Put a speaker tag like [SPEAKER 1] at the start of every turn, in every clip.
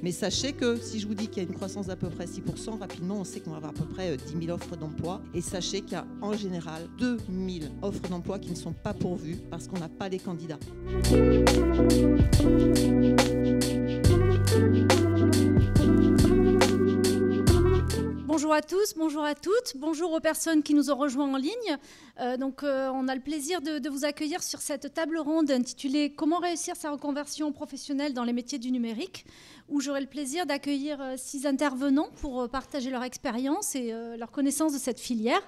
[SPEAKER 1] Mais sachez que si je vous dis qu'il y a une croissance d'à peu près 6%, rapidement, on sait qu'on va avoir à peu près 10 000 offres d'emploi. Et sachez qu'il y a en général 2 000 offres d'emploi qui ne sont pas pourvues parce qu'on n'a pas les candidats.
[SPEAKER 2] Bonjour à tous, bonjour à toutes, bonjour aux personnes qui nous ont rejoints en ligne. On a le plaisir de vous accueillir sur cette table ronde intitulée « Comment réussir sa reconversion professionnelle dans les métiers du numérique ?» où j'aurai le plaisir d'accueillir 6 intervenants pour partager leur expérience et leur connaissance de cette filière.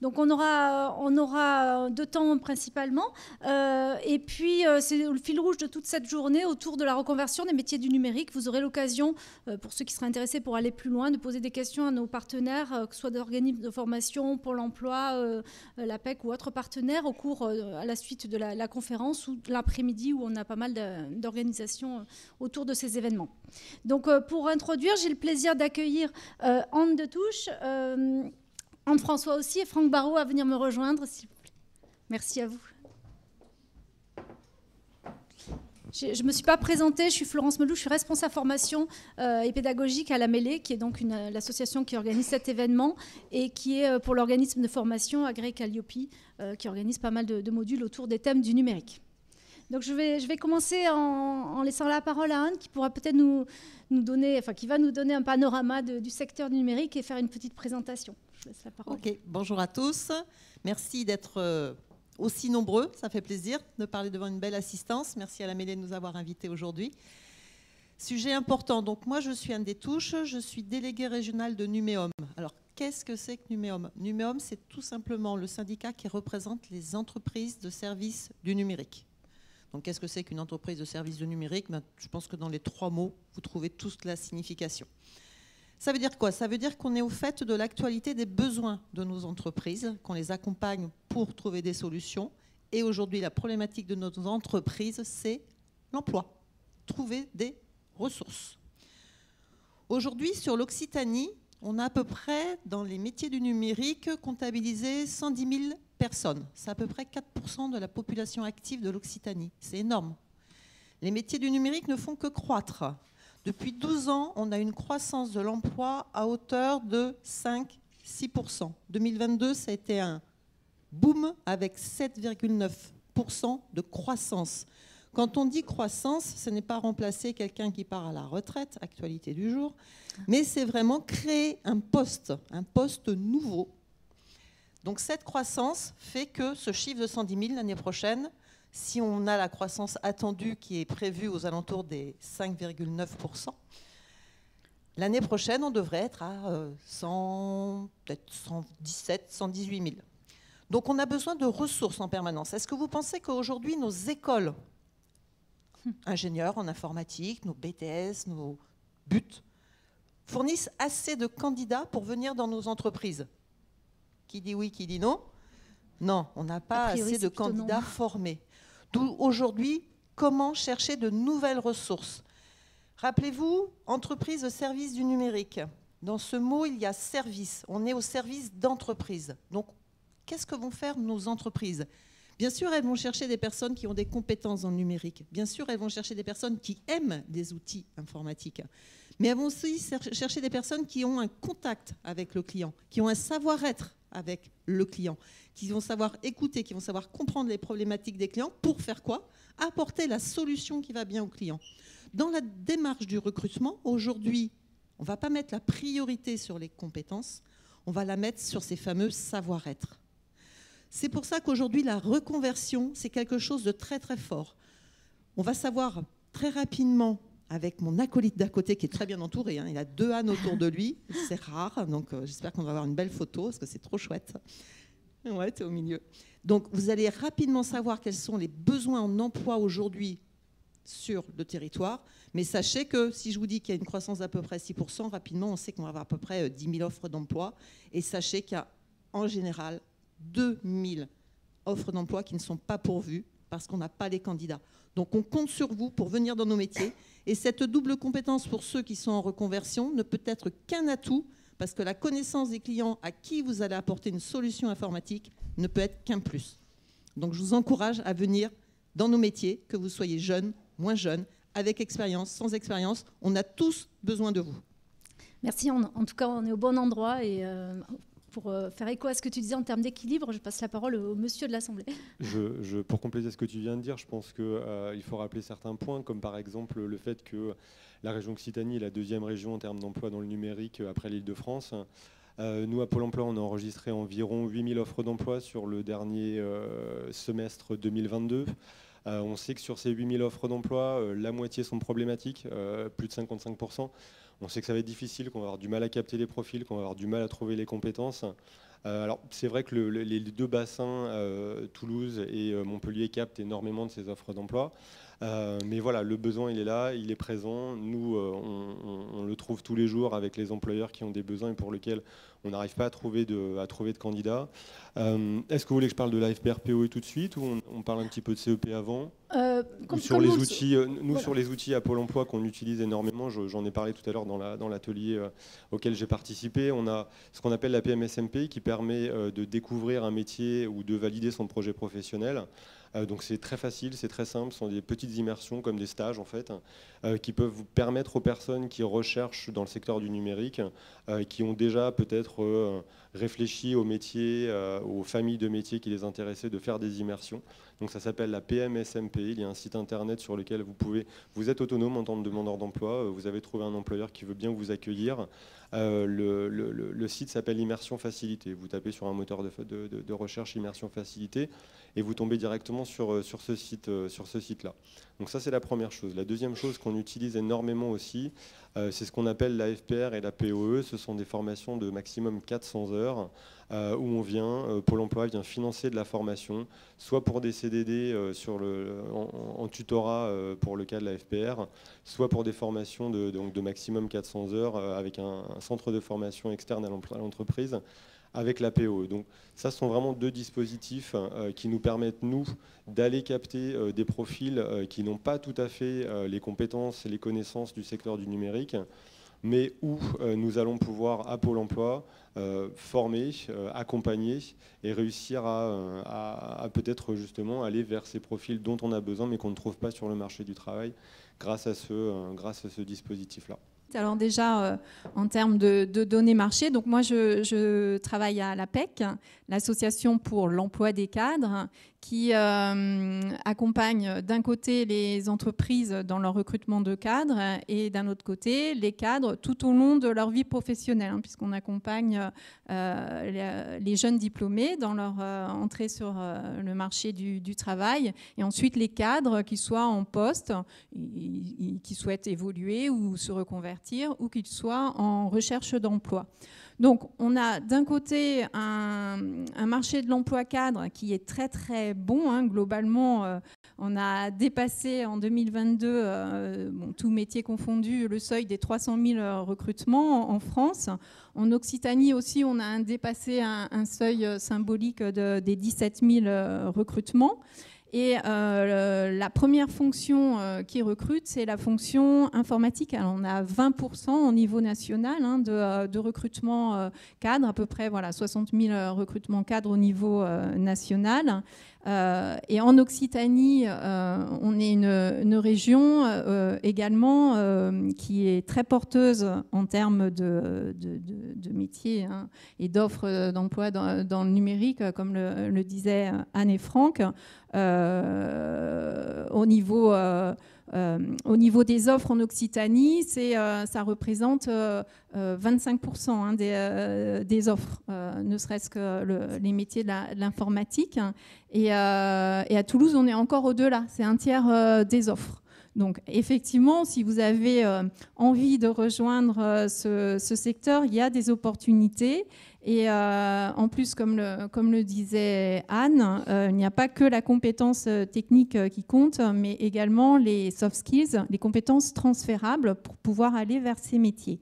[SPEAKER 2] Donc on aura 2 temps principalement, et puis c'est le fil rouge de toute cette journée autour de la reconversion des métiers du numérique. Vous aurez l'occasion, pour ceux qui seraient intéressés pour aller plus loin, de poser des questions à nos partenaires, que ce soit d'organismes de formation, Pôle emploi, l'APEC ou autres partenaires au cours, à la suite de la conférence ou l'après-midi où on a pas mal d'organisations autour de ces événements. Donc pour introduire, j'ai le plaisir d'accueillir Anne Detouche, Anne-François aussi et Franck Barraud à venir me rejoindre, s'il vous plaît. Merci à vous. Je ne me suis pas présentée, je suis Florence Melou, je suis responsable formation et pédagogique à la Mêlée, qui est donc l'association qui organise cet événement et qui est pour l'organisme de formation agréé Calliope, qui organise pas mal de modules autour des thèmes du numérique. Donc je vais commencer en laissant la parole à Anne, qui pourra peut-être nous donner, enfin qui va nous donner un panorama du secteur du numérique et faire une petite présentation. Je laisse la parole.
[SPEAKER 1] Ok, bonjour à tous. Merci d'être aussi nombreux, ça fait plaisir de parler devant une belle assistance. Merci à la Mêlée de nous avoir invités aujourd'hui. Sujet important, donc moi je suis Anne Detouche, je suis déléguée régionale de Numéum. Alors qu'est-ce que c'est que Numéum ? Numéum, c'est tout simplement le syndicat qui représente les entreprises de services du numérique. Donc qu'est-ce que c'est qu'une entreprise de services du numérique ? Je pense que dans les 3 mots, vous trouvez toute la signification. Ça veut dire quoi ? Ça veut dire qu'on est au fait de l'actualité des besoins de nos entreprises, qu'on les accompagne pour trouver des solutions. Et aujourd'hui, la problématique de nos entreprises, c'est l'emploi. Trouver des ressources. Aujourd'hui, sur l'Occitanie, on a à peu près, dans les métiers du numérique, comptabilisé 110 000 personnes. C'est à peu près 4% de la population active de l'Occitanie. C'est énorme. Les métiers du numérique ne font que croître. Depuis 12 ans, on a une croissance de l'emploi à hauteur de 5-6%. 2022, ça a été un boom avec 7,9% de croissance. Quand on dit croissance, ce n'est pas remplacer quelqu'un qui part à la retraite, actualité du jour, mais c'est vraiment créer un poste nouveau. Donc cette croissance fait que ce chiffre de 110 000 l'année prochaine, si on a la croissance attendue qui est prévue aux alentours des 5,9%, l'année prochaine, on devrait être à peut-être 117 000, 118 000. Donc on a besoin de ressources en permanence. Est-ce que vous pensez qu'aujourd'hui, nos écoles, ingénieurs en informatique, nos BTS, nos BUT, fournissent assez de candidats pour venir dans nos entreprises ? Qui dit oui, qui dit non ? Non, on n'a pas assez de candidats formés. D'où aujourd'hui, comment chercher de nouvelles ressources ? Rappelez-vous, entreprise de service du numérique. Dans ce mot, il y a service. On est au service d'entreprise. Donc, qu'est-ce que vont faire nos entreprises ? Bien sûr, elles vont chercher des personnes qui ont des compétences dans le numérique. Bien sûr, elles vont chercher des personnes qui aiment des outils informatiques. Mais elles vont aussi chercher des personnes qui ont un contact avec le client, qui ont un savoir-être avec le client, qui vont savoir écouter, qui vont savoir comprendre les problématiques des clients pour faire quoi ? Apporter la solution qui va bien au client. Dans la démarche du recrutement, aujourd'hui, on ne va pas mettre la priorité sur les compétences, on va la mettre sur ces fameux savoir-être. C'est pour ça qu'aujourd'hui, la reconversion, c'est quelque chose de très très fort. On va savoir très rapidement, avec mon acolyte d'à côté qui est très bien entouré, il a 2 ânes autour de lui, c'est rare, donc j'espère qu'on va avoir une belle photo, parce que c'est trop chouette. Ouais, tu es au milieu. Donc vous allez rapidement savoir quels sont les besoins en emploi aujourd'hui sur le territoire, mais sachez que si je vous dis qu'il y a une croissance d'à peu près 6%, rapidement on sait qu'on va avoir à peu près 10 000 offres d'emploi, et sachez qu'il y a en général 2 000 offres d'emploi qui ne sont pas pourvues parce qu'on n'a pas les candidats. Donc on compte sur vous pour venir dans nos métiers. Et cette double compétence pour ceux qui sont en reconversion ne peut être qu'un atout parce que la connaissance des clients à qui vous allez apporter une solution informatique ne peut être qu'un plus. Donc je vous encourage à venir dans nos métiers, que vous soyez jeune, moins jeune, avec expérience, sans expérience. On a tous besoin de vous.
[SPEAKER 2] Merci. En tout cas, on est au bon endroit. Et pour faire écho à ce que tu disais en termes d'équilibre, je passe la parole au monsieur de l'Assemblée.
[SPEAKER 3] Pour compléter ce que tu viens de dire, je pense qu'il faut rappeler certains points, comme par exemple le fait que la région Occitanie est la deuxième région en termes d'emploi dans le numérique après l'Île-de-France. Nous, à Pôle emploi, on a enregistré environ 8000 offres d'emploi sur le dernier semestre 2022. On sait que sur ces 8000 offres d'emploi, la moitié sont problématiques, plus de 55%. On sait que ça va être difficile, qu'on va avoir du mal à capter les profils, qu'on va avoir du mal à trouver les compétences. Alors, c'est vrai que les deux bassins, Toulouse et Montpellier, captent énormément de ces offres d'emploi. Mais voilà, le besoin, il est là, il est présent. Nous, on le trouve tous les jours avec les employeurs qui ont des besoins et pour lesquels on n'arrive pas à trouver de candidats. Est-ce que vous voulez que je parle de la FPR-POE tout de suite ou on parle un petit peu de CEP avant sur les outils, voilà. Sur les outils à Pôle emploi qu'on utilise énormément, j'en ai parlé tout à l'heure dans l'atelier auquel j'ai participé. On a ce qu'on appelle la PMSMP qui permet de découvrir un métier ou de valider son projet professionnel. Donc c'est très facile, c'est très simple, ce sont des petites immersions comme des stages en fait, qui peuvent vous permettre aux personnes qui recherchent dans le secteur du numérique, qui ont déjà peut-être réfléchi aux métiers, aux familles de métiers qui les intéressaient, de faire des immersions. Donc ça s'appelle la PMSMP, il y a un site internet sur lequel vous êtes autonome en tant que demandeur d'emploi, vous avez trouvé un employeur qui veut bien vous accueillir. Le site s'appelle Immersion Facilité. Vous tapez sur un moteur de recherche Immersion Facilité et vous tombez directement sur ce site-là. Donc ça, c'est la première chose. La deuxième chose qu'on utilise énormément aussi, c'est ce qu'on appelle la FPR et la POE. Ce sont des formations de maximum 400 heures où Pôle emploi vient financer de la formation, soit pour des CDD en tutorat pour le cas de la FPR, soit pour des formations de maximum 400 heures avec un centre de formation externe à l'entreprise avec la POE. Donc ça, ce sont vraiment deux dispositifs qui nous permettent, nous, d'aller capter des profils qui n'ont pas tout à fait les compétences et les connaissances du secteur du numérique, mais où nous allons pouvoir, à Pôle emploi, former, accompagner et réussir à peut-être justement aller vers ces profils dont on a besoin, mais qu'on ne trouve pas sur le marché du travail grâce à ce dispositif-là.
[SPEAKER 4] Alors déjà, en termes de données marché, donc moi je travaille à l'APEC, l'Association pour l'emploi des cadres, qui accompagne d'un côté les entreprises dans leur recrutement de cadres et d'un autre côté les cadres tout au long de leur vie professionnelle, puisqu'on accompagne les jeunes diplômés dans leur entrée sur le marché du travail et ensuite les cadres qui soient en poste, qui souhaitent évoluer ou se reconvertir ou qu'ils soient en recherche d'emploi. Donc, on a d'un côté un marché de l'emploi cadre qui est très très bon. Globalement, on a dépassé en 2022, tout métier confondu, le seuil des 300 000 recrutements en France. En Occitanie aussi, on a dépassé un seuil symbolique des 17 000 recrutements. Et la première fonction qui recrute, c'est la fonction informatique. Alors, on a 20% au niveau national de recrutement cadre, à peu près 60 000 recrutements cadres au niveau national. Et en Occitanie, on est une région également qui est très porteuse en termes de métiers et d'offres d'emploi dans le numérique, comme le disaient Anne et Franck. Au niveau des offres en Occitanie, ça représente 25% des offres, ne serait-ce que les métiers de l'informatique. Et à Toulouse, on est encore au-delà, c'est un tiers des offres. Donc effectivement, si vous avez envie de rejoindre ce secteur, il y a des opportunités. Et en plus, comme le disait Anne, il n'y a pas que la compétence technique qui compte, mais également les soft skills, les compétences transférables pour pouvoir aller vers ces métiers.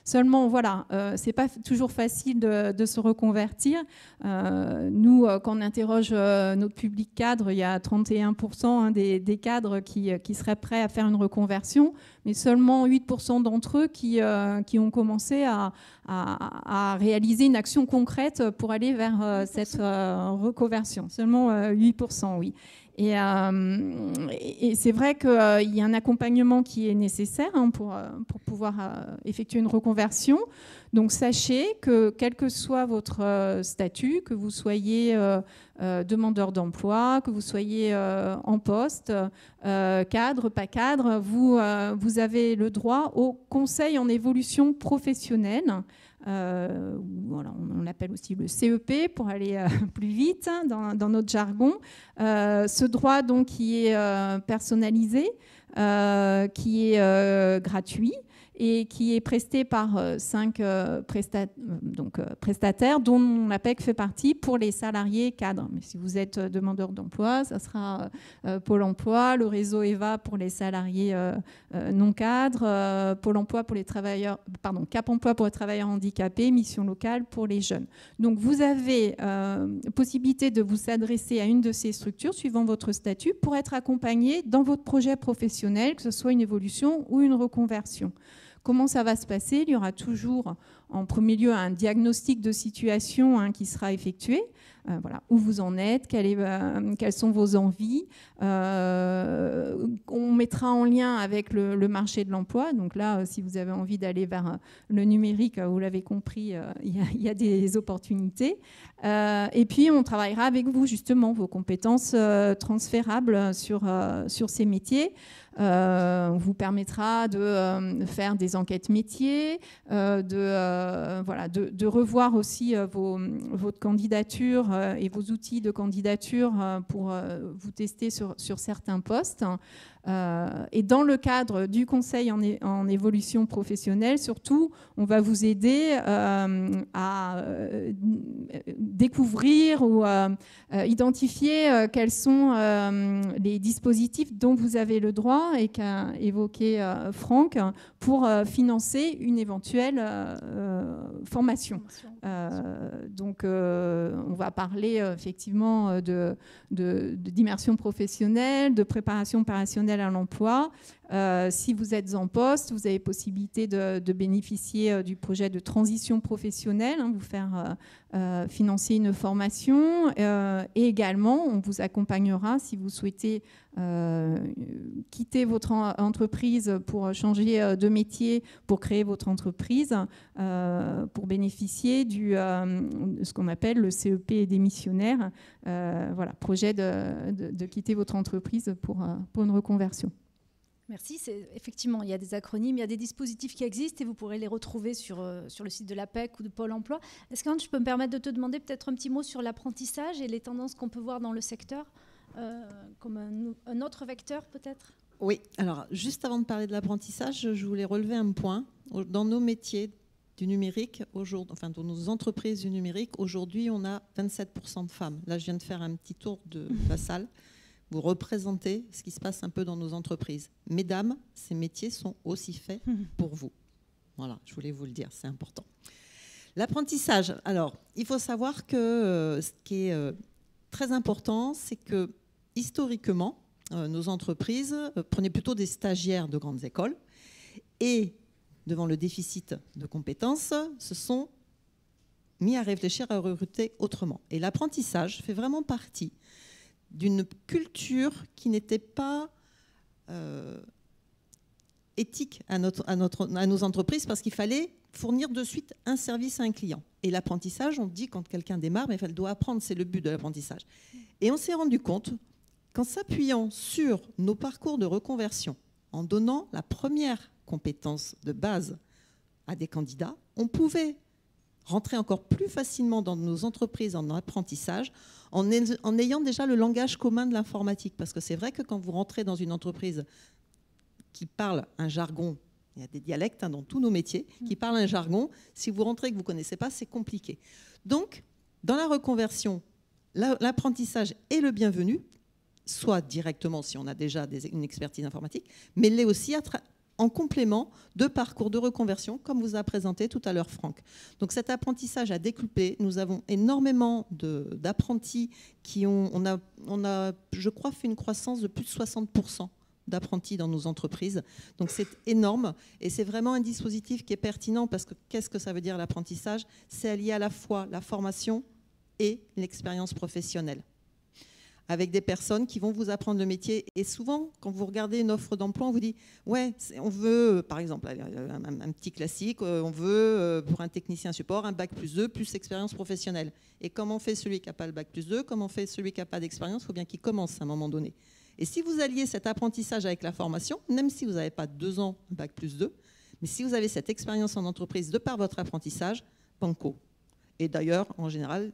[SPEAKER 4] Seulement, voilà, c'est pas toujours facile de se reconvertir. Nous, quand on interroge notre public cadre, il y a 31% des cadres qui seraient prêts à faire une reconversion, mais seulement 8% d'entre eux qui ont commencé à réaliser une action concrète pour aller vers cette reconversion. Seulement 8%, oui. Et c'est vrai qu'il y a un accompagnement qui est nécessaire pour pouvoir effectuer une reconversion. Donc sachez que quel que soit votre statut, que vous soyez demandeur d'emploi, que vous soyez en poste, cadre, pas cadre, vous avez le droit au conseil en évolution professionnelle. Voilà, on l'appelle aussi le CEP pour aller plus vite dans notre jargon. Ce droit donc qui est personnalisé, qui est gratuit et qui est presté par 5 prestataires dont la PEC fait partie pour les salariés cadres. Mais si vous êtes demandeur d'emploi, ça sera Pôle emploi, le réseau EVA pour les salariés non cadres, Pôle emploi pour les travailleurs, Cap emploi pour les travailleurs handicapés, mission locale pour les jeunes. Donc vous avez possibilité de vous adresser à une de ces structures suivant votre statut pour être accompagné dans votre projet professionnel, que ce soit une évolution ou une reconversion. Comment ça va se passer? Il y aura toujours en premier lieu un diagnostic de situation qui sera effectué. Voilà, où vous en êtes, quelles sont vos envies. On mettra en lien avec le marché de l'emploi. Donc là, si vous avez envie d'aller vers le numérique, vous l'avez compris, il y a des opportunités. Et puis, on travaillera avec vous, justement, vos compétences transférables sur ces métiers. On vous permettra de faire des enquêtes métiers, de revoir aussi votre candidature et vos outils de candidature pour vous tester sur certains postes. Et dans le cadre du conseil en évolution professionnelle, surtout, on va vous aider à découvrir ou identifier quels sont les dispositifs dont vous avez le droit et qu'a évoqué Franck pour financer une éventuelle formation. Donc, on va parler effectivement d'immersion professionnelle, de préparation opérationnelle à l'emploi. Si vous êtes en poste, vous avez possibilité de bénéficier du projet de transition professionnelle, vous faire financer une formation et également on vous accompagnera si vous souhaitez quitter votre entreprise pour changer de métier, pour créer votre entreprise, pour bénéficier de ce qu'on appelle le CEP démissionnaire, voilà, projet de quitter votre entreprise pour une reconversion.
[SPEAKER 2] Merci. Effectivement, il y a des acronymes, il y a des dispositifs qui existent et vous pourrez les retrouver sur le site de la PEC ou de Pôle emploi. Est-ce que je peux me permettre de te demander peut-être un petit mot sur l'apprentissage et les tendances qu'on peut voir dans le secteur comme un autre vecteur peut-être?
[SPEAKER 1] Oui, alors juste avant de parler de l'apprentissage, je voulais relever un point. Dans nos métiers du numérique, enfin dans nos entreprises du numérique, aujourd'hui on a 27% de femmes. Là je viens de faire un petit tour de la salle. Vous représentez ce qui se passe un peu dans nos entreprises. Mesdames, ces métiers sont aussi faits pour vous. Voilà, je voulais vous le dire, c'est important. L'apprentissage, alors, il faut savoir que ce qui est très important, c'est que historiquement, nos entreprises prenaient plutôt des stagiaires de grandes écoles et, devant le déficit de compétences, se sont mis à réfléchir à recruter autrement. Et l'apprentissage fait vraiment partie d'une culture qui n'était pas éthique à nos entreprises parce qu'il fallait fournir de suite un service à un client. Et l'apprentissage, on dit quand quelqu'un démarre, mais elle doit apprendre, c'est le but de l'apprentissage. Et on s'est rendu compte qu'en s'appuyant sur nos parcours de reconversion, en donnant la première compétence de base à des candidats, on pouvait rentrer encore plus facilement dans nos entreprises en apprentissage en ayant déjà le langage commun de l'informatique. Parce que c'est vrai que quand vous rentrez dans une entreprise qui parle un jargon, il y a des dialectes dans tous nos métiers, qui parlent un jargon, si vous rentrez et que vous ne connaissez pas, c'est compliqué. Donc, dans la reconversion, l'apprentissage est le bienvenu, soit directement si on a déjà une expertise informatique, mais l'est aussi en complément de parcours de reconversion, comme vous a présenté tout à l'heure Franck. Donc cet apprentissage a décuplé. Nous avons énormément d'apprentis qui on a, je crois, fait une croissance de plus de 60% d'apprentis dans nos entreprises. Donc c'est énorme et c'est vraiment un dispositif qui est pertinent parce que qu'est-ce que ça veut dire l'apprentissage? C'est allier à la fois la formation et l'expérience professionnelle. avec des personnes qui vont vous apprendre le métier. Et souvent, quand vous regardez une offre d'emploi, on vous dit « ouais, on veut, par exemple, un petit classique, on veut pour un technicien support un bac+2 plus expérience professionnelle ». Et comment fait celui qui n'a pas le bac+2 ? Comment fait celui qui n'a pas d'expérience ? Il faut bien qu'il commence à un moment donné. Et si vous alliez cet apprentissage avec la formation, même si vous n'avez pas 2 ans bac+2, mais si vous avez cette expérience en entreprise de par votre apprentissage, banco. Et d'ailleurs, en général,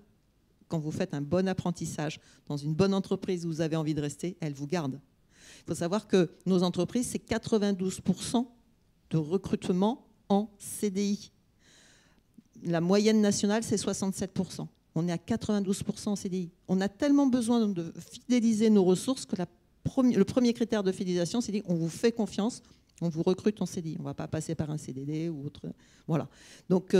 [SPEAKER 1] quand vous faites un bon apprentissage dans une bonne entreprise où vous avez envie de rester, elle vous garde. Il faut savoir que nos entreprises, c'est 92% de recrutement en CDI. La moyenne nationale, c'est 67%. On est à 92% en CDI. On a tellement besoin de fidéliser nos ressources que le premier critère de fidélisation, c'est qu'on vous fait confiance, on vous recrute en CDI. On ne va pas passer par un CDD ou autre. Voilà. Donc,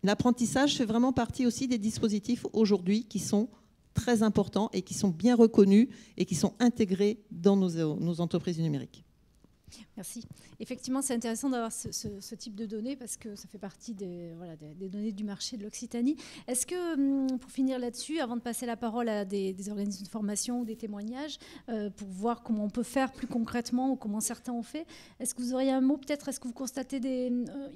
[SPEAKER 1] l'apprentissage fait vraiment partie aussi des dispositifs aujourd'hui qui sont très importants et qui sont bien reconnus et qui sont intégrés dans nos entreprises du numérique.
[SPEAKER 2] Merci. Effectivement, c'est intéressant d'avoir ce type de données parce que ça fait partie des données du marché de l'Occitanie. Est-ce que, pour finir là-dessus, avant de passer la parole à des organismes de formation ou des témoignages, pour voir comment on peut faire plus concrètement ou comment certains ont fait, est-ce que vous auriez un mot peut-être? Est-ce que vous constatez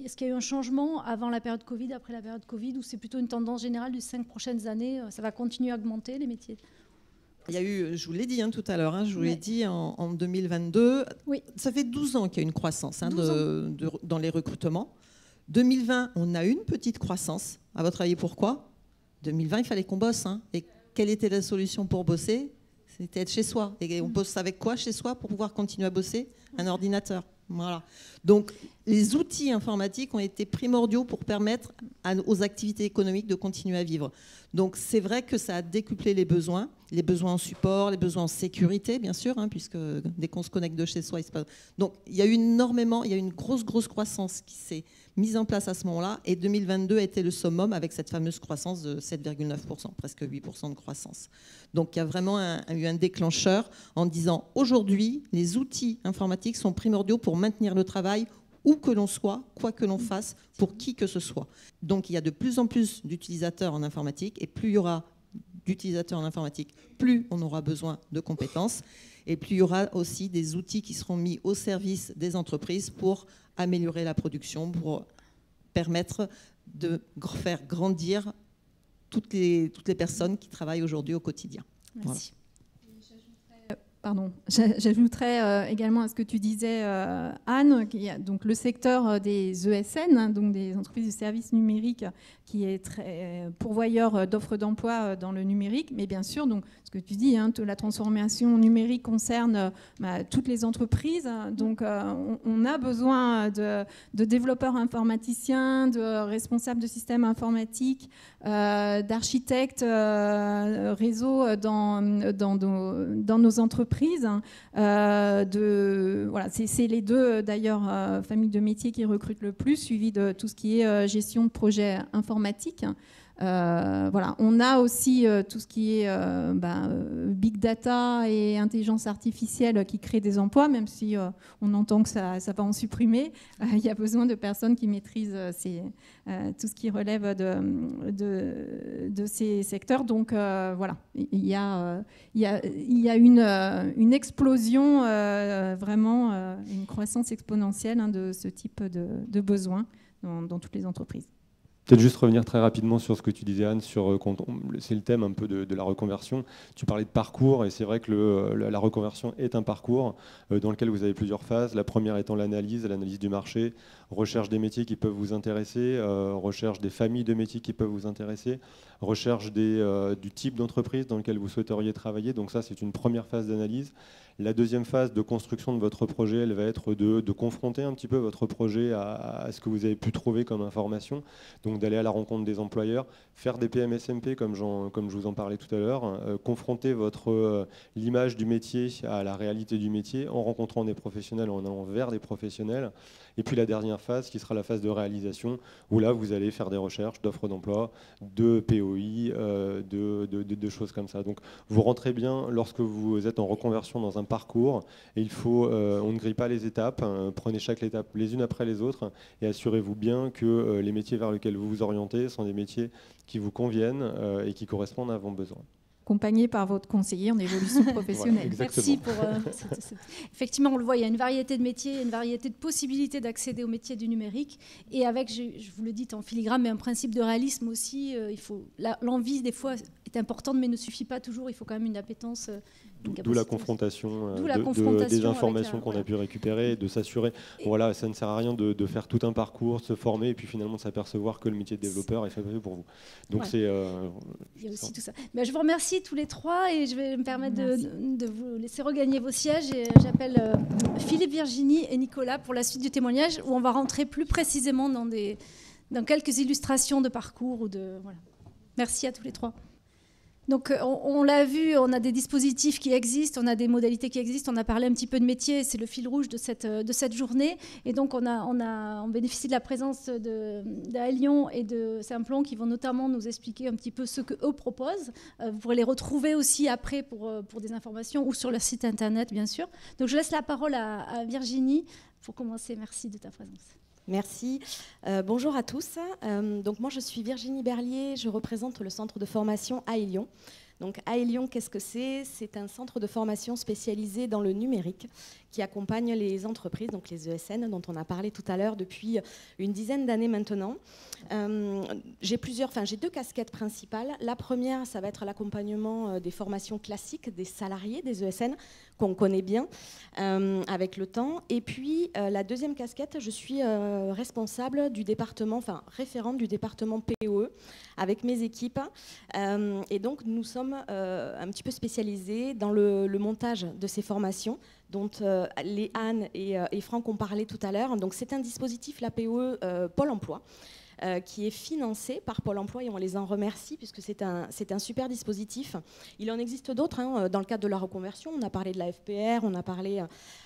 [SPEAKER 2] est-ce qu'il y a eu un changement avant la période Covid, après la période Covid, ou c'est plutôt une tendance générale des 5 prochaines années? Ça va continuer à augmenter, les métiers?
[SPEAKER 1] Il y a eu, je vous l'ai dit tout à l'heure, je vous l'ai dit en 2022,
[SPEAKER 2] oui.
[SPEAKER 1] Ça fait 12 ans qu'il y a une croissance dans les recrutements. 2020, on a une petite croissance. À votre avis, pourquoi? 2020, il fallait qu'on bosse. Et quelle était la solution pour bosser? C'était être chez soi. Et on bosse avec quoi chez soi pour pouvoir continuer à bosser? Un ordinateur. Voilà. Donc, les outils informatiques ont été primordiaux pour permettre aux activités économiques de continuer à vivre. Donc, c'est vrai que ça a décuplé les besoins en support, les besoins en sécurité, bien sûr, puisque dès qu'on se connecte de chez soi, il se passe... Donc, il y a eu une grosse croissance qui s'est mise en place à ce moment-là, et 2022 a été le summum avec cette fameuse croissance de 7,9%, presque 8% de croissance. Donc, il y a vraiment eu un déclencheur en disant, aujourd'hui, les outils informatiques sont primordiaux pour maintenir le travail où que l'on soit, quoi que l'on fasse, pour qui que ce soit. Donc, il y a de plus en plus d'utilisateurs en informatique, et plus il y aura d'utilisateurs en informatique, plus on aura besoin de compétences, et plus il y aura aussi des outils qui seront mis au service des entreprises pour améliorer la production, pour permettre de faire grandir toutes les personnes qui travaillent aujourd'hui au quotidien.
[SPEAKER 2] Merci.
[SPEAKER 1] Voilà.
[SPEAKER 4] Pardon, j'ajouterais également à ce que tu disais, Anne, qu'il y a donc le secteur des ESN, donc des entreprises de services numériques, qui est très pourvoyeur d'offres d'emploi dans le numérique. Mais bien sûr, donc, ce que tu dis, la transformation numérique concerne toutes les entreprises. Donc, on a besoin de développeurs informaticiens, de responsables de systèmes informatiques, d'architectes réseau dans nos entreprises. Voilà, c'est les deux d'ailleurs familles de métiers qui recrutent le plus, suivi de tout ce qui est gestion de projets informatiques. Voilà. On a aussi tout ce qui est big data et intelligence artificielle qui crée des emplois, même si on entend que ça va en supprimer. Il y a besoin de personnes qui maîtrisent tout ce qui relève de ces secteurs. Donc voilà, il y a une explosion, vraiment une croissance exponentielle de ce type de besoins dans toutes les entreprises.
[SPEAKER 3] Peut-être juste revenir très rapidement sur ce que tu disais, Anne, c'est le thème un peu de la reconversion. Tu parlais de parcours, et c'est vrai que la reconversion est un parcours dans lequel vous avez plusieurs phases. La première étant l'analyse du marché, recherche des métiers qui peuvent vous intéresser, recherche des familles de métiers qui peuvent vous intéresser, recherche du type d'entreprise dans lequel vous souhaiteriez travailler. Donc ça, c'est une première phase d'analyse. La deuxième phase de construction de votre projet, elle va être de confronter un petit peu votre projet à ce que vous avez pu trouver comme information, donc d'aller à la rencontre des employeurs, faire des PMSMP comme je vous en parlais tout à l'heure, confronter l'image du métier à la réalité du métier en rencontrant des professionnels, en allant vers des professionnels. Et puis la dernière phase qui sera la phase de réalisation, où là vous allez faire des recherches d'offres d'emploi, de POI, de choses comme ça. Donc vous rentrez bien lorsque vous êtes en reconversion dans un parcours, et on ne grille pas les étapes, prenez chaque étape les unes après les autres, et assurez-vous bien que les métiers vers lesquels vous vous orientez sont des métiers qui vous conviennent et qui correspondent à vos besoins.
[SPEAKER 4] accompagné par votre conseiller en évolution professionnelle.
[SPEAKER 3] Voilà,
[SPEAKER 2] Merci pour... Effectivement, on le voit, il y a une variété de métiers, une variété de possibilités d'accéder aux métiers du numérique. Et avec, je vous le dis en filigrane, mais un principe de réalisme aussi. L'envie, des fois, est importante, mais ne suffit pas toujours. Il faut quand même une appétence...
[SPEAKER 3] D'où la confrontation, des informations qu'on a pu récupérer, et de s'assurer. Voilà, ça ne sert à rien de faire tout un parcours, de se former, et puis finalement de s'apercevoir que le métier de développeur est fait pour vous. Donc
[SPEAKER 2] ouais.
[SPEAKER 3] Il
[SPEAKER 2] y a aussi tout ça. Mais je vous remercie tous les trois et je vais me permettre de vous laisser regagner vos sièges. Et j'appelle Philippe, Virginie et Nicolas pour la suite du témoignage, où on va rentrer plus précisément dans quelques illustrations de parcours. Voilà. Merci à tous les trois. Donc on l'a vu, on a des dispositifs qui existent, on a des modalités qui existent, on a parlé un petit peu de métier, c'est le fil rouge de cette journée. Et donc on bénéficie de la présence d'Aelion et de Simplon qui vont notamment nous expliquer un petit peu ce qu'eux proposent. Vous pourrez les retrouver aussi après pour des informations ou sur leur site internet bien sûr. Donc je laisse la parole à Virginie pour commencer. Merci de ta présence.
[SPEAKER 5] Merci. Bonjour à tous. Donc moi, je suis Virginie Berlier. Je représente le centre de formation Aelion. Donc Aelion, qu'est-ce que c'est ? C'est un centre de formation spécialisé dans le numérique qui accompagne les entreprises, donc les ESN, dont on a parlé tout à l'heure depuis une dizaine d'années maintenant. J'ai deux casquettes principales. La première, ça va être l'accompagnement des formations classiques des salariés des ESN, qu'on connaît bien avec le temps. Et puis, la deuxième casquette, je suis responsable du département, référente du département POE avec mes équipes. Et donc, nous sommes un petit peu spécialisés dans le montage de ces formations, dont les Anne et Franck ont parlé tout à l'heure. Donc, c'est un dispositif, la POE Pôle emploi, qui est financé par Pôle emploi et on les en remercie puisque c'est un super dispositif. Il en existe d'autres dans le cadre de la reconversion. On a parlé de la FPR, on a parlé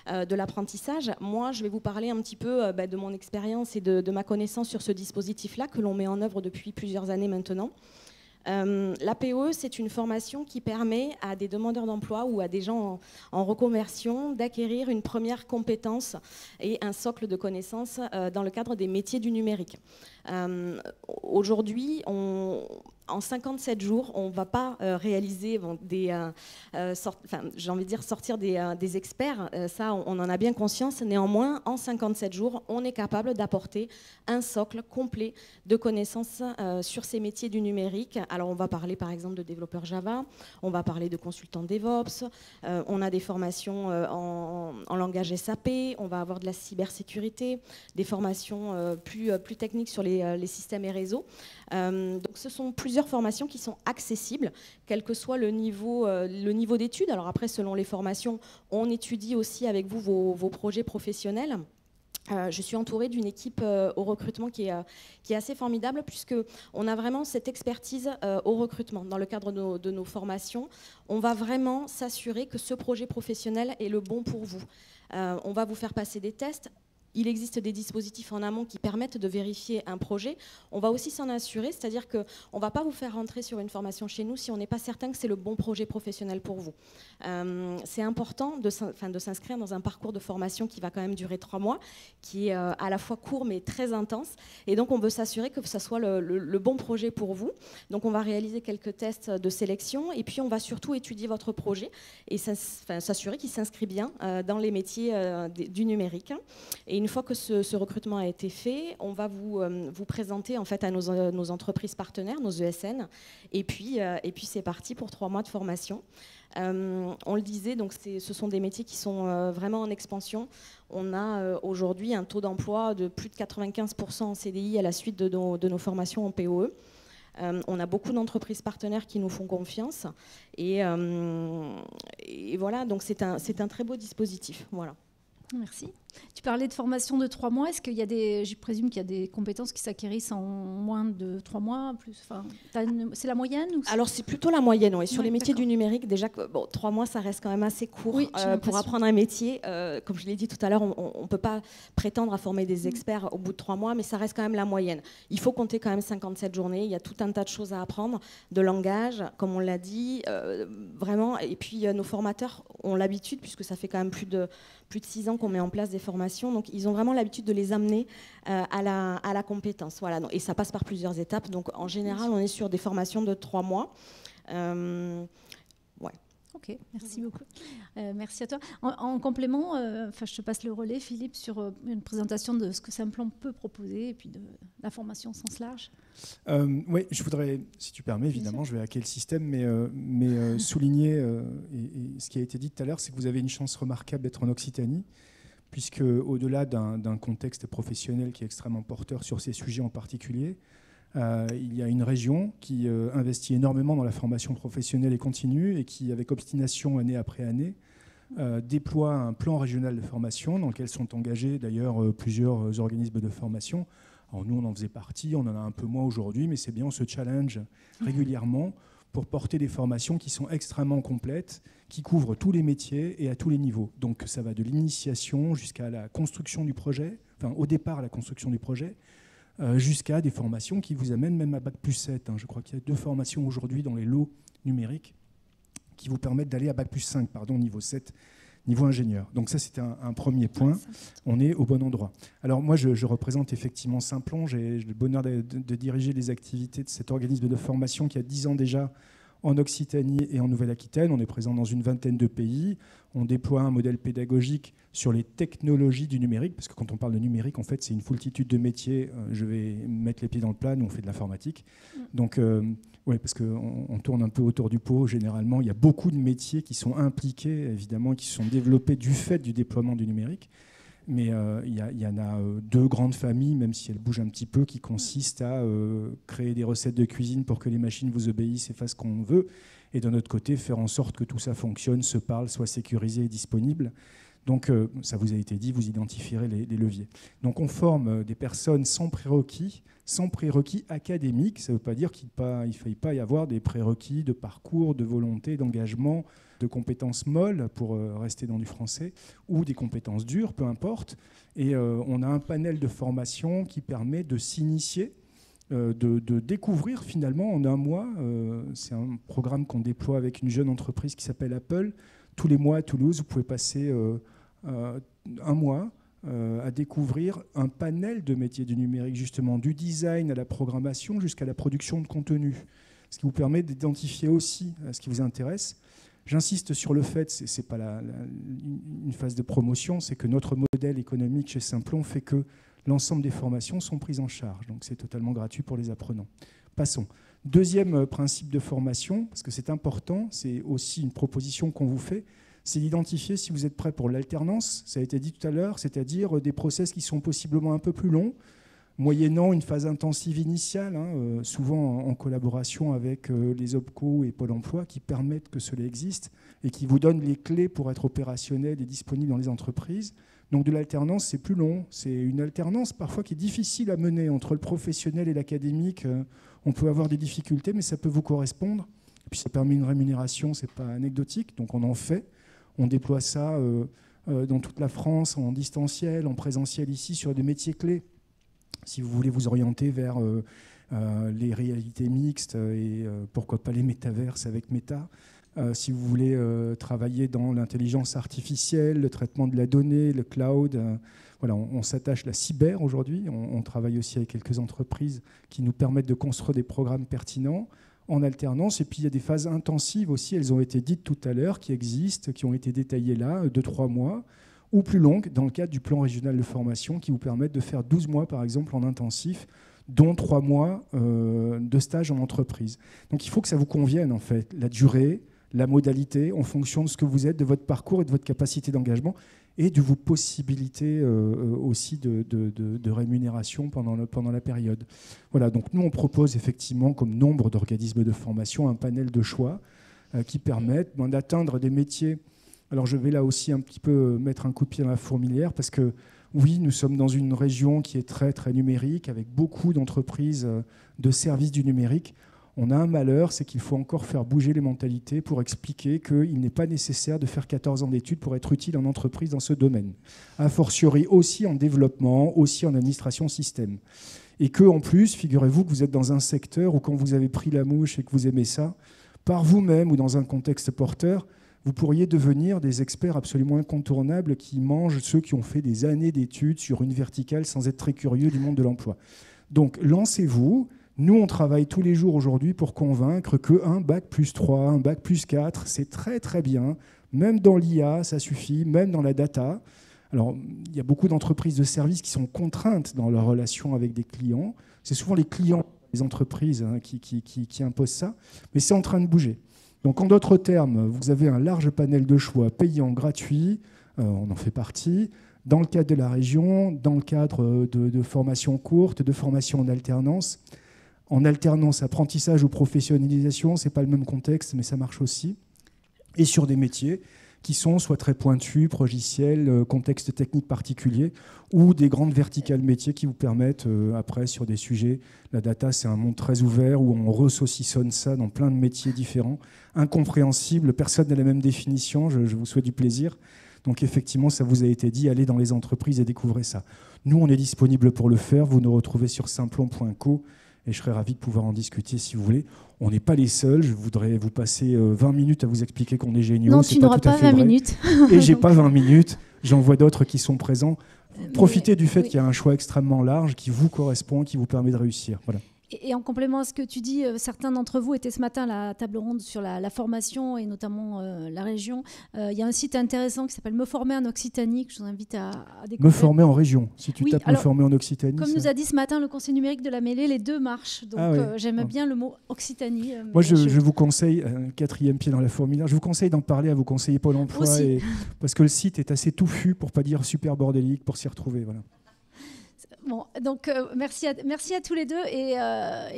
[SPEAKER 5] de l'apprentissage. Moi, je vais vous parler un petit peu de mon expérience et de ma connaissance sur ce dispositif-là que l'on met en œuvre depuis plusieurs années maintenant. La POE, c'est une formation qui permet à des demandeurs d'emploi ou à des gens en reconversion d'acquérir une première compétence et un socle de connaissances dans le cadre des métiers du numérique. Aujourd'hui, en 57 jours, on ne va pas réaliser sortir des experts, ça on en a bien conscience. Néanmoins, en 57 jours, on est capable d'apporter un socle complet de connaissances sur ces métiers du numérique. Alors on va parler par exemple de développeurs Java, on va parler de consultants DevOps, on a des formations en langage SAP, on va avoir de la cybersécurité, des formations plus techniques sur les systèmes et réseaux. Donc ce sont plusieurs formations qui sont accessibles, quel que soit le niveau d'études. Alors après, selon les formations, on étudie aussi avec vous vos projets professionnels. Je suis entourée d'une équipe au recrutement qui est assez formidable puisqu'on a vraiment cette expertise au recrutement. Dans le cadre de nos formations, on va vraiment s'assurer que ce projet professionnel est le bon pour vous. On va vous faire passer des tests. Il existe des dispositifs en amont qui permettent de vérifier un projet. On va aussi s'en assurer, c'est-à-dire qu'on ne va pas vous faire rentrer sur une formation chez nous si on n'est pas certain que c'est le bon projet professionnel pour vous. C'est important de s'inscrire dans un parcours de formation qui va quand même durer 3 mois, qui est à la fois court mais très intense. Et donc on veut s'assurer que ça soit le bon projet pour vous. Donc on va réaliser quelques tests de sélection et puis on va surtout étudier votre projet et s'assurer qu'il s'inscrit bien dans les métiers du numérique. Et une fois que ce recrutement a été fait, on va vous présenter en fait à nos entreprises partenaires, nos ESN, et puis c'est parti pour 3 mois de formation. On le disait, donc ce sont des métiers qui sont vraiment en expansion. On a aujourd'hui un taux d'emploi de plus de 95% en CDI à la suite de nos formations en POE. On a beaucoup d'entreprises partenaires qui nous font confiance et voilà, donc c'est un très beau dispositif. Voilà.
[SPEAKER 2] Merci. Tu parlais de formation de 3 mois. Est-ce qu'il y a je présume qu'il y a des compétences qui s'acquérissent en moins de 3 mois plus, c'est la moyenne ou
[SPEAKER 5] Alors, c'est plutôt la moyenne. Ouais. Sur les métiers du numérique, déjà, 3 mois, ça reste quand même assez court pour apprendre un métier. Comme je l'ai dit tout à l'heure, on ne peut pas prétendre à former des experts au bout de 3 mois, mais ça reste quand même la moyenne. Il faut compter quand même 57 journées. Il y a tout un tas de choses à apprendre, de langage, comme on l'a dit, vraiment. Et puis, nos formateurs ont l'habitude, puisque ça fait quand même plus de 6 ans qu'on met en place des formations, donc ils ont vraiment l'habitude de les amener à la compétence. Voilà. Et ça passe par plusieurs étapes. Donc en général, on est sur des formations de 3 mois. Ouais.
[SPEAKER 2] Ok, merci beaucoup. Merci à toi. En complément, je te passe le relais, Philippe, sur une présentation de ce que Simplon peut proposer et puis de la formation au sens large.
[SPEAKER 6] Oui, je voudrais, si tu permets, évidemment, je vais hacker le système, mais souligner, et ce qui a été dit tout à l'heure, c'est que vous avez une chance remarquable d'être en Occitanie, puisque au-delà d'un contexte professionnel qui est extrêmement porteur sur ces sujets en particulier, il y a une région qui investit énormément dans la formation professionnelle et continue et qui, avec obstination année après année, déploie un plan régional de formation dans lequel sont engagés d'ailleurs plusieurs organismes de formation. Alors nous, on en faisait partie, on en a un peu moins aujourd'hui, mais c'est bien, on se challenge régulièrement pour porter des formations qui sont extrêmement complètes, qui couvrent tous les métiers et à tous les niveaux. Donc ça va de l'initiation jusqu'à la construction du projet, enfin au départ à la construction du projet, jusqu'à des formations qui vous amènent même à Bac+7. Je crois qu'il y a 2 formations aujourd'hui dans les lots numériques qui vous permettent d'aller à Bac+5, niveau 7, niveau ingénieur. Donc ça, c'était un premier point. On est au bon endroit. Alors moi, je représente effectivement Simplon. J'ai le bonheur de diriger les activités de cet organisme de formation qui a 10 ans déjà en Occitanie et en Nouvelle-Aquitaine. On est présent dans une vingtaine de pays. On déploie un modèle pédagogique sur les technologies du numérique, parce que quand on parle de numérique, en fait, c'est une foultitude de métiers. Je vais mettre les pieds dans le plat, nous, on fait de l'informatique. Donc, oui, parce qu'on tourne un peu autour du pot, généralement. Il y a beaucoup de métiers qui sont impliqués, évidemment, qui se sont développés du fait du déploiement du numérique. Mais il y en a 2 grandes familles, même si elles bougent un petit peu, qui consistent à créer des recettes de cuisine pour que les machines vous obéissent et fassent ce qu'on veut. Et d'un autre côté, faire en sorte que tout ça fonctionne, se parle, soit sécurisé et disponible. Donc, ça vous a été dit, vous identifierez les leviers. Donc, on forme des personnes sans prérequis académiques. Ça ne veut pas dire qu'il ne faille pas y avoir des prérequis de parcours, de volonté, d'engagement, de compétences molles, pour rester dans du français, ou des compétences dures, peu importe. Et on a un panel de formation qui permet de s'initier, de découvrir finalement en un mois. C'est un programme qu'on déploie avec une jeune entreprise qui s'appelle Apple. Tous les mois à Toulouse, vous pouvez passer un mois à découvrir un panel de métiers du numérique, justement, du design à la programmation jusqu'à la production de contenu, ce qui vous permet d'identifier aussi ce qui vous intéresse. J'insiste sur le fait, ce n'est pas une phase de promotion, c'est que notre modèle économique chez Simplon fait que l'ensemble des formations sont prises en charge, donc c'est totalement gratuit pour les apprenants. Passons. Deuxième principe de formation, parce que c'est important, c'est aussi une proposition qu'on vous fait, c'est d'identifier si vous êtes prêt pour l'alternance, ça a été dit tout à l'heure, c'est-à-dire des process qui sont possiblement un peu plus longs, moyennant une phase intensive initiale, souvent en collaboration avec les OPCO et Pôle emploi, qui permettent que cela existe et qui vous donnent les clés pour être opérationnel et disponible dans les entreprises. Donc de l'alternance, c'est plus long. C'est une alternance parfois qui est difficile à mener entre le professionnel et l'académique. On peut avoir des difficultés, mais ça peut vous correspondre. Et puis ça permet une rémunération, ce n'est pas anecdotique, donc on en fait. On déploie ça dans toute la France, en distanciel, en présentiel ici, sur des métiers clés. Si vous voulez vous orienter vers les réalités mixtes et pourquoi pas les métaverses avec Meta, si vous voulez travailler dans l'intelligence artificielle, le traitement de la donnée, le cloud, voilà, on s'attache à la cyber aujourd'hui. On travaille aussi avec quelques entreprises qui nous permettent de construire des programmes pertinents en alternance. Et puis il y a des phases intensives aussi, elles ont été dites tout à l'heure, qui existent, qui ont été détaillées là, 2-3 mois, ou plus longues, dans le cadre du plan régional de formation, qui vous permettent de faire 12 mois, par exemple, en intensif, dont 3 mois de stage en entreprise. Donc il faut que ça vous convienne, en fait, la durée, la modalité, en fonction de ce que vous êtes, de votre parcours et de votre capacité d'engagement, et de vos possibilités aussi de rémunération pendant la période. Voilà, donc nous, on propose effectivement, comme nombre d'organismes de formation, un panel de choix qui permettent d'atteindre des métiers. Alors je vais là aussi un petit peu mettre un coup de pied dans la fourmilière, parce que oui, nous sommes dans une région qui est très, très numérique, avec beaucoup d'entreprises de services du numérique. On a un malheur, c'est qu'il faut encore faire bouger les mentalités pour expliquer qu'il n'est pas nécessaire de faire 14 ans d'études pour être utile en entreprise dans ce domaine. A fortiori aussi en développement, aussi en administration système. Et que, en plus, figurez-vous que vous êtes dans un secteur où quand vous avez pris la mouche et que vous aimez ça, par vous-même ou dans un contexte porteur, vous pourriez devenir des experts absolument incontournables qui mangent ceux qui ont fait des années d'études sur une verticale sans être très curieux du monde de l'emploi. Donc, lancez-vous. Nous, on travaille tous les jours aujourd'hui pour convaincre qu'un bac+3, un bac+4, c'est très très bien. Même dans l'IA, ça suffit, même dans la data. Alors, il y a beaucoup d'entreprises de services qui sont contraintes dans leur relation avec des clients. C'est souvent les clients, les entreprises qui imposent ça, mais c'est en train de bouger. Donc, en d'autres termes, vous avez un large panel de choix payants, gratuits, on en fait partie, dans le cadre de la région, dans le cadre de formations courtes, de formations en alternance. En alternance, apprentissage ou professionnalisation, ce n'est pas le même contexte, mais ça marche aussi. Et sur des métiers qui sont soit très pointus, progiciels, contexte technique particulier, ou des grandes verticales métiers qui vous permettent, après, sur des sujets, la data, c'est un monde très ouvert, où on ressaucissonne ça dans plein de métiers différents, incompréhensibles, personne n'a la même définition, je vous souhaite du plaisir. Donc effectivement, ça vous a été dit, allez dans les entreprises et découvrez ça. Nous, on est disponible pour le faire, vous nous retrouvez sur simplon.co, et je serais ravi de pouvoir en discuter si vous voulez. On n'est pas les seuls. Je voudrais vous passer 20 minutes à vous expliquer qu'on est géniaux.
[SPEAKER 2] Non, tu n'auras pas 20 minutes.
[SPEAKER 6] Et j'ai pas 20 minutes. J'en vois d'autres qui sont présents. Profitez du fait qu'il y a un choix extrêmement large qui vous correspond, qui vous permet de réussir. Voilà.
[SPEAKER 2] Et en complément à ce que tu dis, certains d'entre vous étaient ce matin à la table ronde sur la formation et notamment la région. Il y a un site intéressant qui s'appelle Me former en Occitanie que je vous invite à découvrir.
[SPEAKER 6] Me former en région. Si tu tapes
[SPEAKER 2] alors,
[SPEAKER 6] Me former en Occitanie.
[SPEAKER 2] Comme nous a dit ce matin le conseil numérique de la mêlée, les deux marchent. Donc j'aime bien le mot Occitanie.
[SPEAKER 6] Moi, je vous conseille, quatrième pied dans la fourmilière, je vous conseille d'en parler à vos conseillers Pôle emploi. Parce que le site est assez touffu, pour ne pas dire super bordélique, pour s'y retrouver. Voilà.
[SPEAKER 2] Bon, donc merci à tous les deux et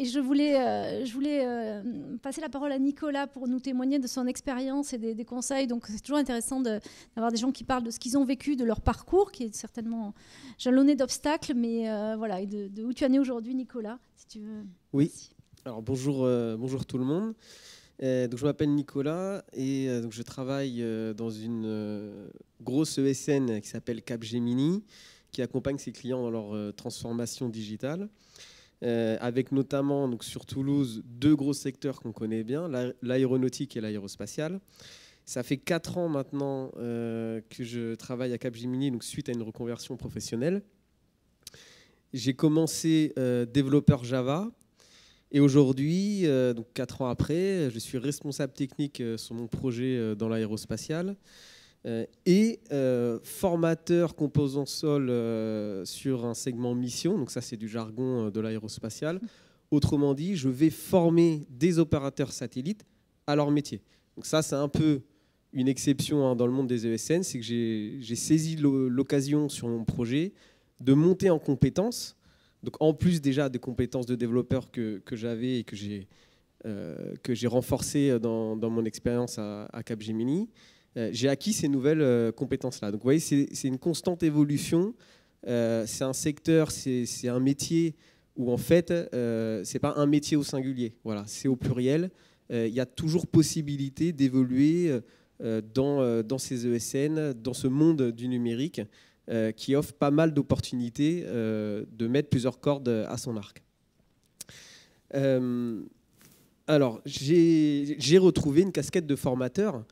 [SPEAKER 2] je voulais passer la parole à Nicolas pour nous témoigner de son expérience et des conseils. Donc c'est toujours intéressant d'avoir des gens qui parlent de ce qu'ils ont vécu, de leur parcours qui est certainement jalonné d'obstacles, mais voilà, et de où tu en es aujourd'hui, Nicolas, si tu veux.
[SPEAKER 7] Oui.
[SPEAKER 2] Merci.
[SPEAKER 7] Alors bonjour tout le monde. Donc je m'appelle Nicolas et donc je travaille dans une grosse ESN qui s'appelle Capgemini, qui accompagne ses clients dans leur transformation digitale, avec notamment donc, sur Toulouse 2 gros secteurs qu'on connaît bien, l'aéronautique et l'aérospatiale. Ça fait 4 ans maintenant que je travaille à Capgemini, donc suite à une reconversion professionnelle. J'ai commencé développeur Java et aujourd'hui, donc 4 ans après, je suis responsable technique sur mon projet dans l'aérospatiale. Et formateur composant sol sur un segment mission, donc ça c'est du jargon de l'aérospatiale. Autrement dit, je vais former des opérateurs satellites à leur métier. Donc ça c'est un peu une exception dans le monde des ESN, c'est que j'ai saisi l'occasion sur mon projet de monter en compétences, donc en plus déjà des compétences de développeur que j'avais et que j'ai renforcées dans mon expérience à Capgemini. J'ai acquis ces nouvelles compétences-là. Donc vous voyez, c'est une constante évolution. C'est un secteur, c'est un métier où en fait, ce n'est pas un métier au singulier. Voilà, c'est au pluriel. Il y a toujours possibilité d'évoluer dans ces ESN, dans ce monde du numérique qui offre pas mal d'opportunités de mettre plusieurs cordes à son arc. Alors, j'ai retrouvé une casquette de formateur.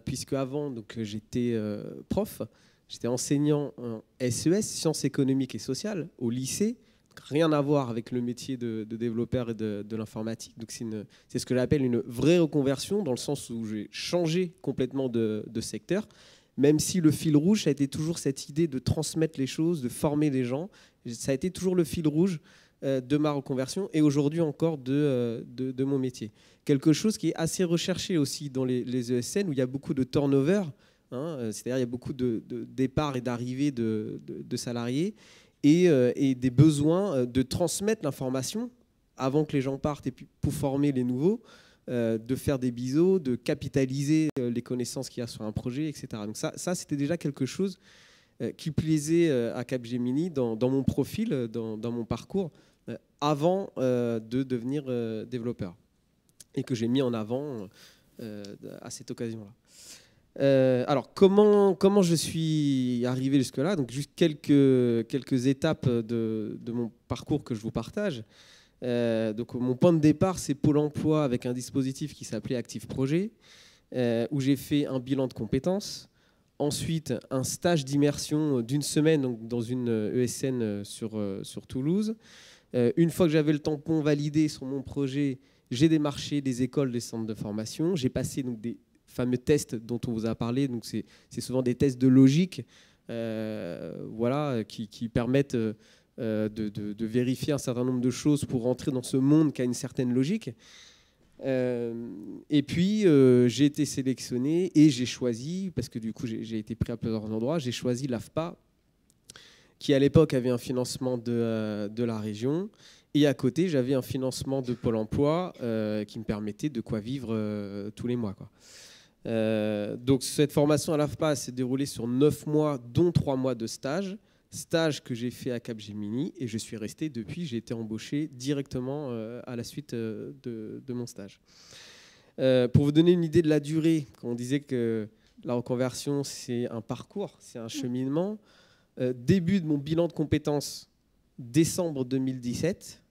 [SPEAKER 7] Puisque avant j'étais prof, j'étais enseignant en SES, sciences économiques et sociales, au lycée. Donc, rien à voir avec le métier de développeur et de l'informatique. Donc c'est ce que j'appelle une vraie reconversion, dans le sens où j'ai changé complètement de secteur, même si le fil rouge, ça a été toujours cette idée de transmettre les choses, de former les gens. Ça a été toujours le fil rouge de ma reconversion et aujourd'hui encore de mon métier. Quelque chose qui est assez recherché aussi dans les ESN où il y a beaucoup de turnover, c'est-à-dire il y a beaucoup de départs et d'arrivées de salariés et des besoins de transmettre l'information avant que les gens partent et puis pour former les nouveaux, de faire des biseaux, de capitaliser les connaissances qu'il y a sur un projet, etc. Donc ça c'était déjà quelque chose qui plaisait à Capgemini dans mon profil, dans mon parcours, avant de devenir développeur. Et que j'ai mis en avant à cette occasion-là. Alors, comment je suis arrivé jusque-là? Donc, juste quelques étapes de mon parcours que je vous partage. Donc, mon point de départ, c'est Pôle emploi avec un dispositif qui s'appelait Active Projet, où j'ai fait un bilan de compétences. ensuite un stage d'immersion d'une semaine donc, dans une ESN sur Toulouse. Une fois que j'avais le tampon validé sur mon projet, j'ai démarché des écoles, des centres de formation. J'ai passé donc, des fameux tests dont on vous a parlé. Donc c'est souvent des tests de logique voilà, qui permettent de vérifier un certain nombre de choses pour rentrer dans ce monde qui a une certaine logique. Et puis j'ai été sélectionné et j'ai choisi, parce que du coup j'ai été pris à plusieurs endroits, j'ai choisi l'AFPA, qui à l'époque avait un financement de la région, et à côté j'avais un financement de Pôle emploi qui me permettait de quoi vivre tous les mois, quoi. Donc cette formation à l'AFPA s'est déroulée sur 9 mois, dont 3 mois de stage que j'ai fait à Capgemini, et je suis resté depuis. J'ai été embauché directement à la suite de mon stage. Pour vous donner une idée de la durée, quand on disait que la reconversion c'est un parcours, c'est un cheminement, début de mon bilan de compétences décembre 2017,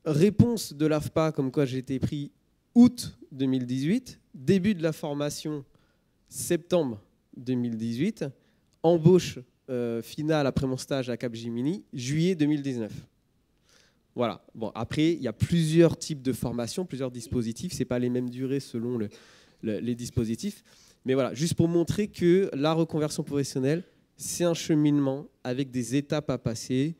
[SPEAKER 7] réponse de l'AFPA comme quoi j'ai été pris août 2018, début de la formation septembre 2018, embauche finale après mon stage à Capgemini, juillet 2019. Voilà. Bon, après, il y a plusieurs types de formations, plusieurs dispositifs. Ce n'est pas les mêmes durées selon les dispositifs. Mais voilà, juste pour montrer que la reconversion professionnelle, c'est un cheminement avec des étapes à passer.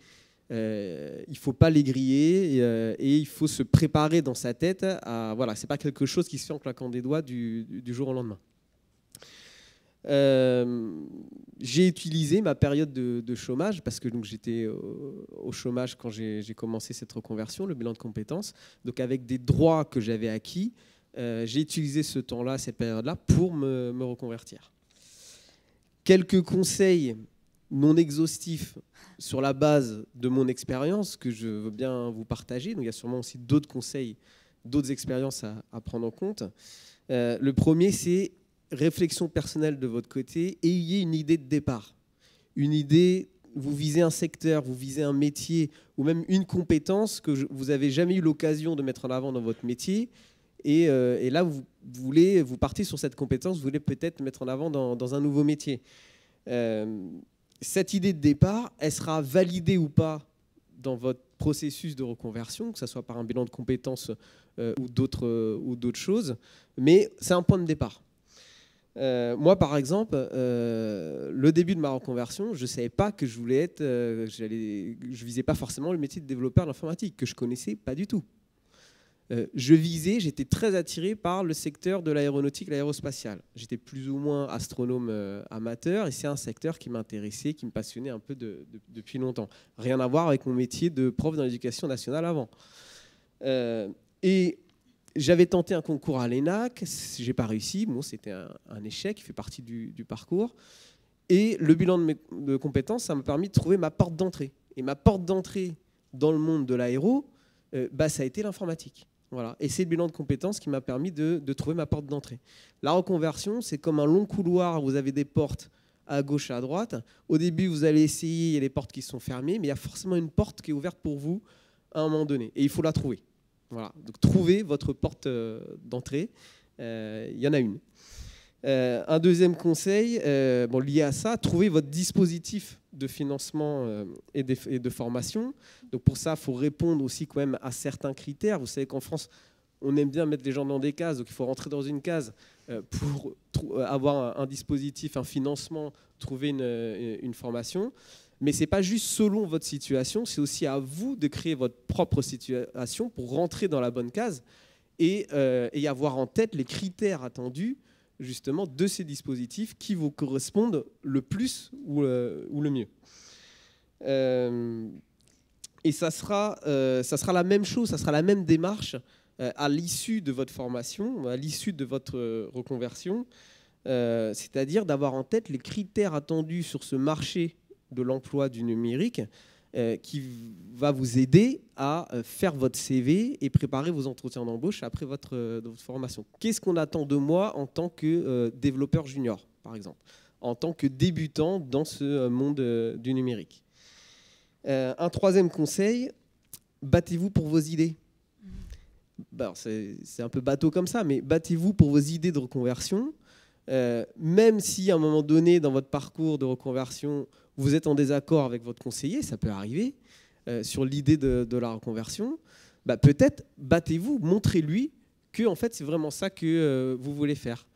[SPEAKER 7] Il ne faut pas les griller et il faut se préparer dans sa tête. Voilà, ce n'est pas quelque chose qui se fait en claquant des doigts du jour au lendemain. J'ai utilisé ma période de chômage parce que j'étais au chômage quand j'ai commencé cette reconversion, le bilan de compétences. Donc avec des droits que j'avais acquis, j'ai utilisé ce temps-là, cette période-là, pour me reconvertir. Quelques conseils non exhaustifs sur la base de mon expérience que je veux bien vous partager. Donc il y a sûrement aussi d'autres conseils, d'autres expériences à prendre en compte. Le premier, c'est réflexion personnelle de votre côté, et ayez une idée de départ. Une idée, vous visez un secteur, vous visez un métier, ou même une compétence que vous n'avez jamais eu l'occasion de mettre en avant dans votre métier, et là, vous partez sur cette compétence, vous voulez peut-être mettre en avant dans un nouveau métier. Cette idée de départ, elle sera validée ou pas dans votre processus de reconversion, que ce soit par un bilan de compétences ou d'autres choses, mais c'est un point de départ. Moi, par exemple, le début de ma reconversion, je ne savais pas que je voulais être... je visais pas forcément le métier de développeur d'informatique, que je ne connaissais pas du tout. J'étais très attiré par le secteur de l'aéronautique, l'aérospatiale. J'étais plus ou moins astronome amateur, et c'est un secteur qui m'intéressait, qui me passionnait un peu depuis longtemps. Rien à voir avec mon métier de prof dans l'éducation nationale avant. Et j'avais tenté un concours à l'ENAC, je n'ai pas réussi, bon, c'était un échec, qui fait partie du parcours. Et le bilan de compétences, ça m'a permis de trouver ma porte d'entrée. Et ma porte d'entrée dans le monde de l'aéro, ça a été l'informatique. Voilà. Et c'est le bilan de compétences qui m'a permis de trouver ma porte d'entrée. La reconversion, c'est comme un long couloir, vous avez des portes à gauche et à droite. Au début, vous allez essayer, il y a des portes qui sont fermées, mais il y a forcément une porte qui est ouverte pour vous à un moment donné. Et il faut la trouver. Voilà. Donc, trouvez votre porte d'entrée. Il y en a une. Un deuxième conseil, lié à ça, trouvez votre dispositif de financement et de formation. Donc pour ça, il faut répondre aussi quand même à certains critères. Vous savez qu'en France, on aime bien mettre les gens dans des cases, donc il faut rentrer dans une case pour avoir un dispositif, un financement, trouver une formation. Mais ce n'est pas juste selon votre situation, c'est aussi à vous de créer votre propre situation pour rentrer dans la bonne case et avoir en tête les critères attendus justement de ces dispositifs qui vous correspondent le plus ou le mieux. Et ça sera la même chose, ça sera la même démarche à l'issue de votre formation, à l'issue de votre reconversion, c'est-à-dire d'avoir en tête les critères attendus sur ce marché de l'emploi du numérique qui va vous aider à faire votre CV et préparer vos entretiens d'embauche après votre formation. Qu'est-ce qu'on attend de moi en tant que développeur junior, par exemple, en tant que débutant dans ce monde du numérique? Un troisième conseil, battez-vous pour vos idées. C'est un peu bateau comme ça, mais battez-vous pour vos idées de reconversion. même si à un moment donné, dans votre parcours de reconversion, vous êtes en désaccord avec votre conseiller, ça peut arriver, sur l'idée de la reconversion, bah, peut-être battez-vous, montrez-lui que en fait, c'est vraiment ça que vous voulez faire.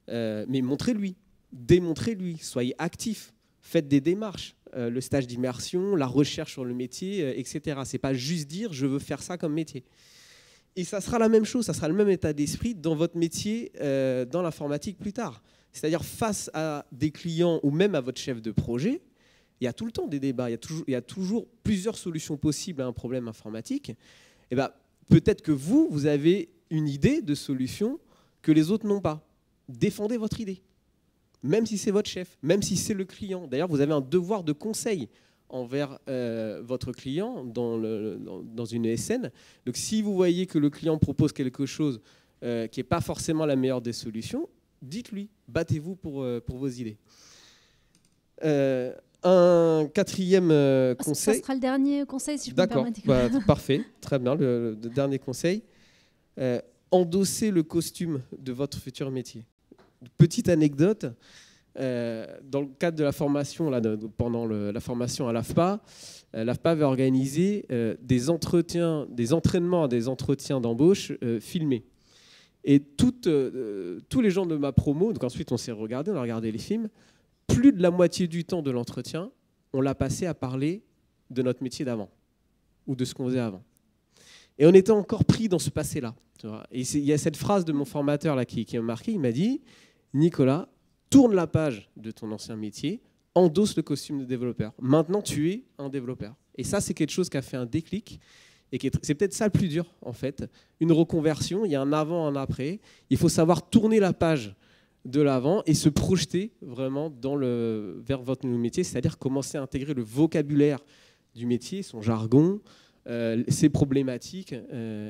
[SPEAKER 7] Mais montrez-lui, démontrez-lui, soyez actif, faites des démarches, le stage d'immersion, la recherche sur le métier, etc. C'est pas juste dire je veux faire ça comme métier. Et ça sera la même chose, ça sera le même état d'esprit dans votre métier, dans l'informatique plus tard. C'est-à-dire face à des clients ou même à votre chef de projet, il y a tout le temps des débats, il y a toujours plusieurs solutions possibles à un problème informatique. Et ben, peut-être que vous avez une idée de solution que les autres n'ont pas. Défendez votre idée, même si c'est votre chef, même si c'est le client. D'ailleurs, vous avez un devoir de conseil envers votre client dans une ESN. Donc, si vous voyez que le client propose quelque chose qui n'est pas forcément la meilleure des solutions, dites-lui, battez-vous pour vos idées. Un quatrième conseil.
[SPEAKER 2] Ça sera le dernier conseil, si je peux me permettre.
[SPEAKER 7] D'accord, parfait, très bien. Le dernier conseil, endossez le costume de votre futur métier. Petite anecdote, dans le cadre de la formation, pendant la formation à l'AFPA, l'AFPA avait organisé des entraînements à des entretiens d'embauche filmés. Et tous les gens de ma promo, donc ensuite on a regardé les films, plus de la moitié du temps de l'entretien, on l'a passé à parler de notre métier d'avant, ou de ce qu'on faisait avant. Et on était encore pris dans ce passé-là. Et il y a cette phrase de mon formateur là, qui m'a marqué, il m'a dit « Nicolas, tourne la page de ton ancien métier, endosse le costume de développeur. Maintenant, tu es un développeur. » Et ça, c'est quelque chose qui a fait un déclic. Et c'est peut-être ça le plus dur, en fait. Une reconversion, il y a un avant, un après. Il faut savoir tourner la page de l'avant et se projeter vraiment vers votre nouveau métier, c'est-à-dire commencer à intégrer le vocabulaire du métier, son jargon, ses problématiques,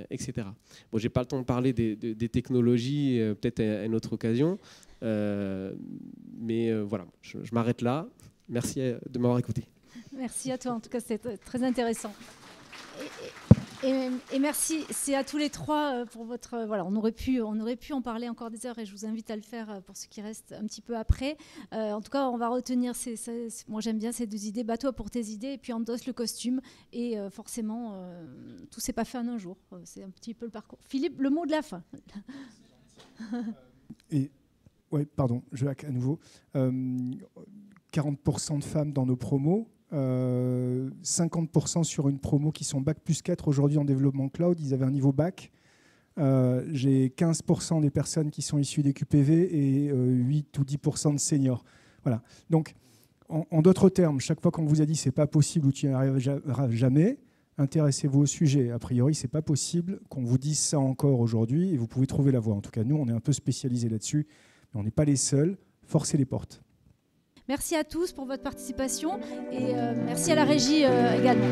[SPEAKER 7] etc. Bon, je n'ai pas le temps de parler des technologies, peut-être à une autre occasion, mais voilà, je m'arrête là. Merci de m'avoir écouté.
[SPEAKER 2] Merci à toi, en tout cas, c'était très intéressant. Et merci, c'est à tous les trois pour votre... Voilà, on aurait pu en parler encore des heures et je vous invite à le faire pour ceux qui restent un petit peu après. En tout cas, on va retenir, moi j'aime bien ces deux idées, bats-toi pour tes idées et puis endosse le costume. Et forcément, tout s'est pas fait en un jour. C'est un petit peu le parcours. Philippe, le mot de la fin.
[SPEAKER 6] Ouais, pardon, je hack à nouveau. 40% de femmes dans nos promos. 50% sur une promo qui sont Bac plus 4 aujourd'hui en développement cloud, ils avaient un niveau Bac. J'ai 15% des personnes qui sont issues des QPV et 8 ou 10% de seniors. Voilà. Donc, en d'autres termes, chaque fois qu'on vous a dit c'est pas possible ou tu n'y arriveras jamais, intéressez-vous au sujet. A priori, c'est pas possible qu'on vous dise ça encore aujourd'hui et vous pouvez trouver la voie. En tout cas, nous, on est un peu spécialisés là-dessus, mais on n'est pas les seuls. Forcez les portes.
[SPEAKER 2] Merci à tous pour votre participation et merci à la régie également.